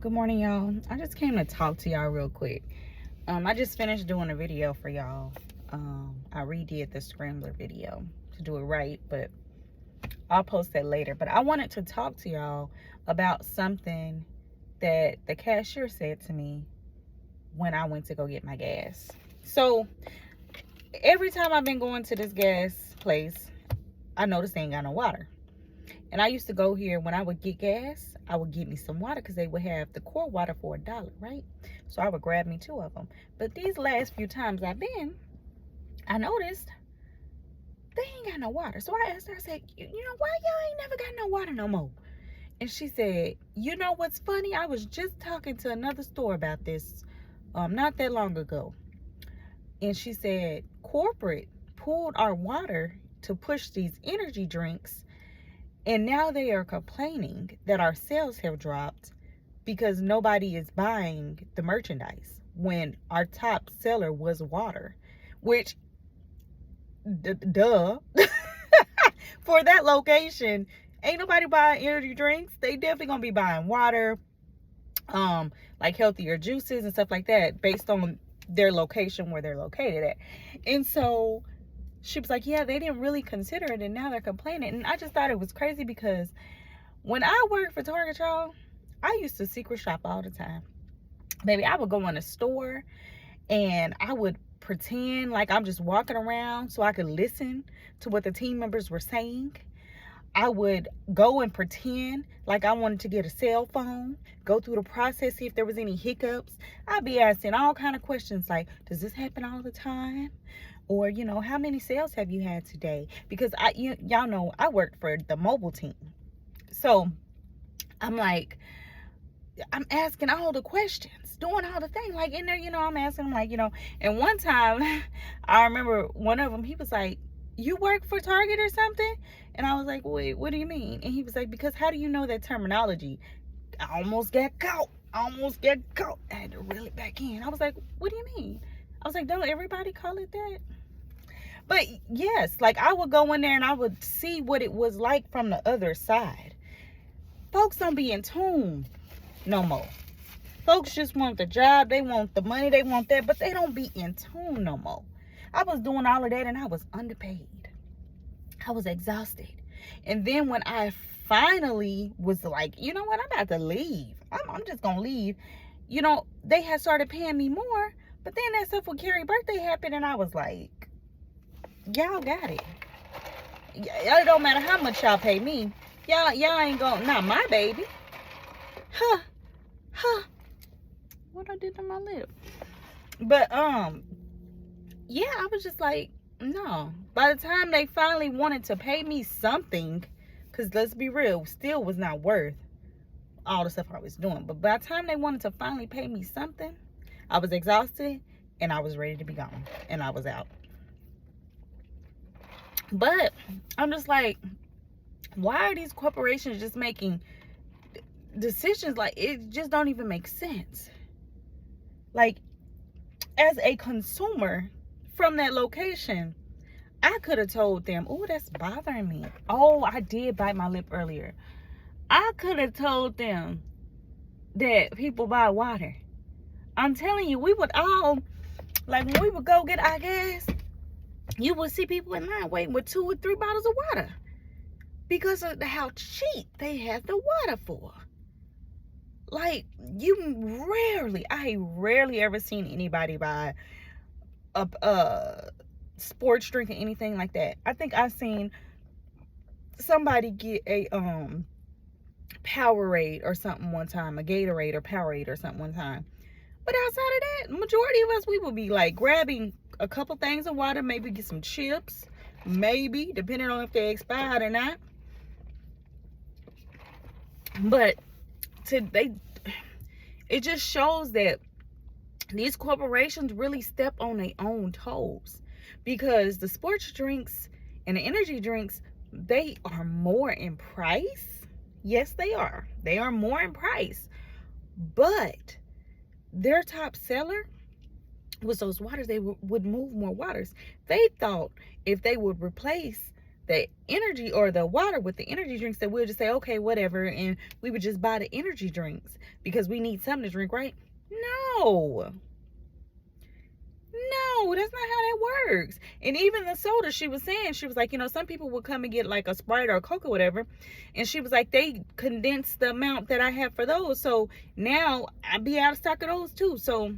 Good morning, y'all. I just came to talk to y'all real quick. I just finished doing a video for y'all. I redid the scrambler video to do it right, but I'll post that later. But I wanted to talk to y'all about something that the cashier said to me when I went to go get my gas. So every time I've been going to this gas place, I noticed they ain't got no water. And I used to go here when I would get gas, I would get me some water because they would have the core water for $1, right? So I would grab me 2 of them. But these last few times I've been, I noticed they ain't got no water. So I asked her, I said, you know, why y'all ain't never got no water no more? And she said, you know what's funny? I was just talking to another store about this not that long ago. And she said, corporate pulled our water to push these energy drinks. And now they are complaining that our sales have dropped because nobody is buying the merchandise when our top seller was water, which, duh, for that location, ain't nobody buying energy drinks. They definitely gonna be buying water, like healthier juices and stuff like that based on their location where they're located at. And so she was like, yeah, they didn't really consider it, and now they're complaining. And I just thought it was crazy because when I worked for Target, y'all, I used to secret shop all the time. Baby, I would go in a store and I would pretend like I'm just walking around so I could listen to what the team members were saying. I would go and pretend like I wanted to get a cell phone, go through the process, see if there was any hiccups. I'd be asking all kind of questions like, does this happen all the time? Or, you know, how many sales have you had today? Because y'all know I work for the mobile team. So I'm like, I'm asking all the questions, doing all the things. Like in there, you know, I'm asking them, like, you know, and one time I remember one of them, he was like, you work for Target or something? And I was like, wait, what do you mean? And he was like, because how do you know that terminology? I almost got caught. I had to reel it back in. I was like, what do you mean? I was like, don't everybody call it that? But yes, like I would go in there and I would see what it was like from the other side. Folks don't be in tune no more. Folks just want the job, they want the money, they want that, but they don't be in tune no more. I was doing all of that and I was underpaid. I was exhausted. And then when I finally was like, you know what, I'm about to leave. I'm just gonna leave. You know, they had started paying me more, but then that stuff with Carrie's birthday happened and I was like, y'all got it. It don't matter how much y'all pay me. Y'all ain't gonna, not my baby. Huh. What I did to my lip. But yeah, I was just like, no. By the time they finally wanted to pay me something, because let's be real, still was not worth all the stuff I was doing. But by the time they wanted to finally pay me something, I was exhausted and I was ready to be gone. And I was out. But I'm just like, why are these corporations just making decisions like it just don't even make sense? Like, as a consumer from that location, I could have told them, oh, that's bothering me. Oh, I did bite my lip earlier. I could have told them that people buy water. I'm telling you, we would all, like when we would go get our gas, you would see people in line waiting with 2 or 3 bottles of water because of how cheap they have the water for. Like, I rarely ever seen anybody buy a sports drink or anything like that. I think I've seen somebody get a Powerade or something one time, a Gatorade or Powerade or something one time. But outside of that, majority of us, we would be like grabbing a couple things of water, maybe get some chips, maybe, depending on if they expired or not. But it just shows that these corporations really step on their own toes, because the sports drinks and the energy drinks, they are more in price. Yes, they are. They are more in price. But their top seller was those waters. They would move more waters. They thought if they would replace the energy or the water with the energy drinks, that we'll just say, okay, whatever, and we would just buy the energy drinks because we need something to drink, right? No, that's not how that works. And even the soda, she was saying, she was like, some people would come and get like a Sprite or a Coke or whatever, and she was like, they condense the amount that I have for those, so now I'd be out of stock of those too. So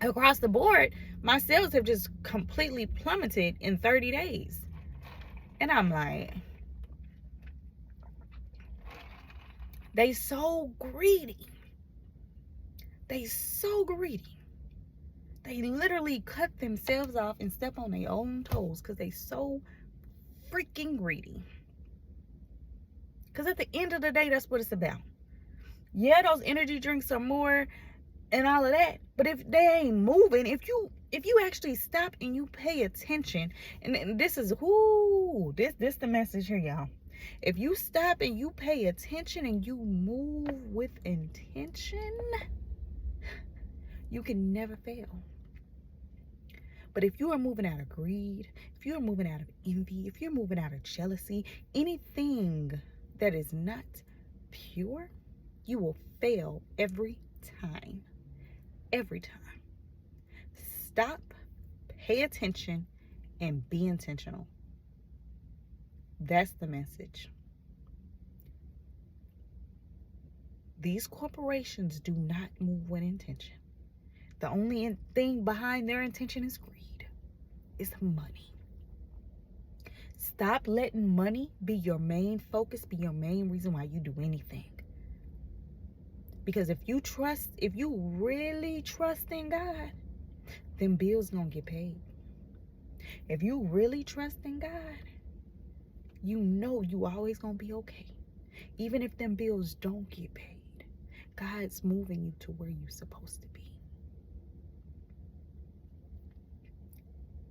across the board, my sales have just completely plummeted in 30 days. And I'm like, they so greedy. They so greedy. They literally cut themselves off and step on their own toes because they so freaking greedy. Because at the end of the day, that's what it's about. Yeah, those energy drinks are more and all of that, but if they ain't moving, if you actually stop and you pay attention, and this is this the message here, y'all. If you stop and you pay attention and you move with intention, you can never fail. But if you are moving out of greed, if you are moving out of envy, if you're moving out of jealousy, anything that is not pure, you will fail every time. Every time. Stop, pay attention, and be intentional. That's the message. These corporations do not move with intention. The only thing behind their intention is greed. It's money. Stop letting money be your main focus, be your main reason why you do anything. Because if you really trust in God, then bills gonna get paid. If you really trust in God, you know you always gonna be okay. Even if them bills don't get paid, God's moving you to where you're supposed to be.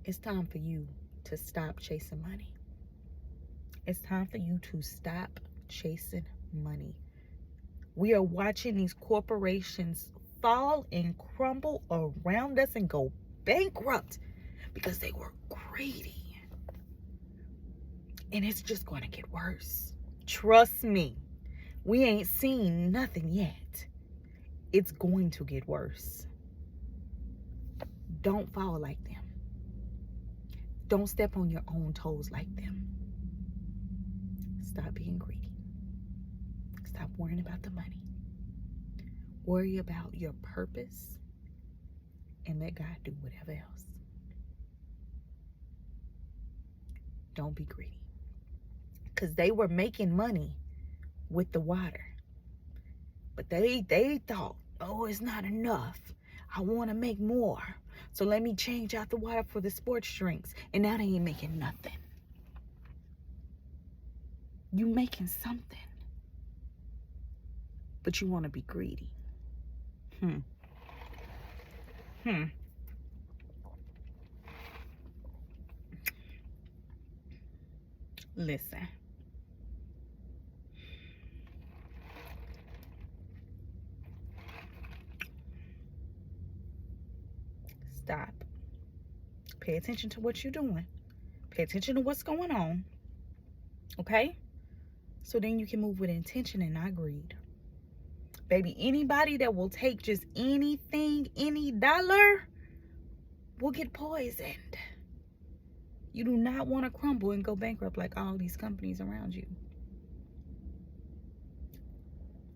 It's time for you to stop chasing money. It's time for you to stop chasing money. We are watching these corporations fall and crumble around us and go bankrupt because they were greedy. And it's just going to get worse. Trust me. We ain't seen nothing yet. It's going to get worse. Don't fall like them. Don't step on your own toes like them. Stop being greedy. Stop worrying about the money. Worry about your purpose and let God do whatever else. Don't be greedy. Because they were making money with the water. But they thought, oh, it's not enough. I want to make more. So let me change out the water for the sports drinks. And now they ain't making nothing. You making something. But you want to be greedy. Listen. Stop. Pay attention to what you're doing. Pay attention to what's going on. Okay? So then you can move with intention and not greed. Baby, anybody that will take just anything, any dollar, will get poisoned. You do not want to crumble and go bankrupt like all these companies around you.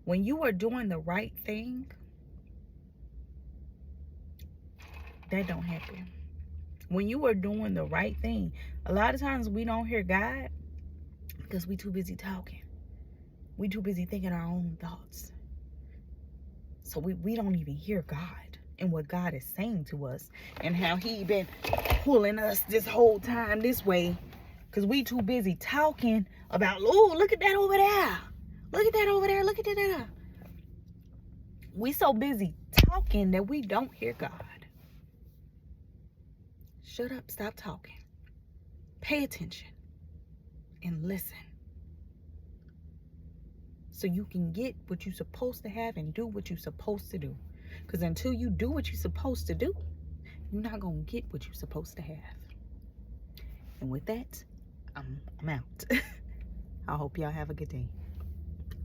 When you are doing the right thing, that don't happen. When you are doing the right thing, a lot of times we don't hear God because we too busy talking. We too busy thinking our own thoughts. So we don't even hear God and what God is saying to us and how he been pulling us this whole time this way because we too busy talking about, oh, look at that over there. Look at that over there. Look at that. We so busy talking that we don't hear God. Shut up. Stop talking. Pay attention and listen. So you can get what you're supposed to have and do what you're supposed to do. Because until you do what you're supposed to do, you're not going to get what you're supposed to have. And with that, I'm out. I hope y'all have a good day.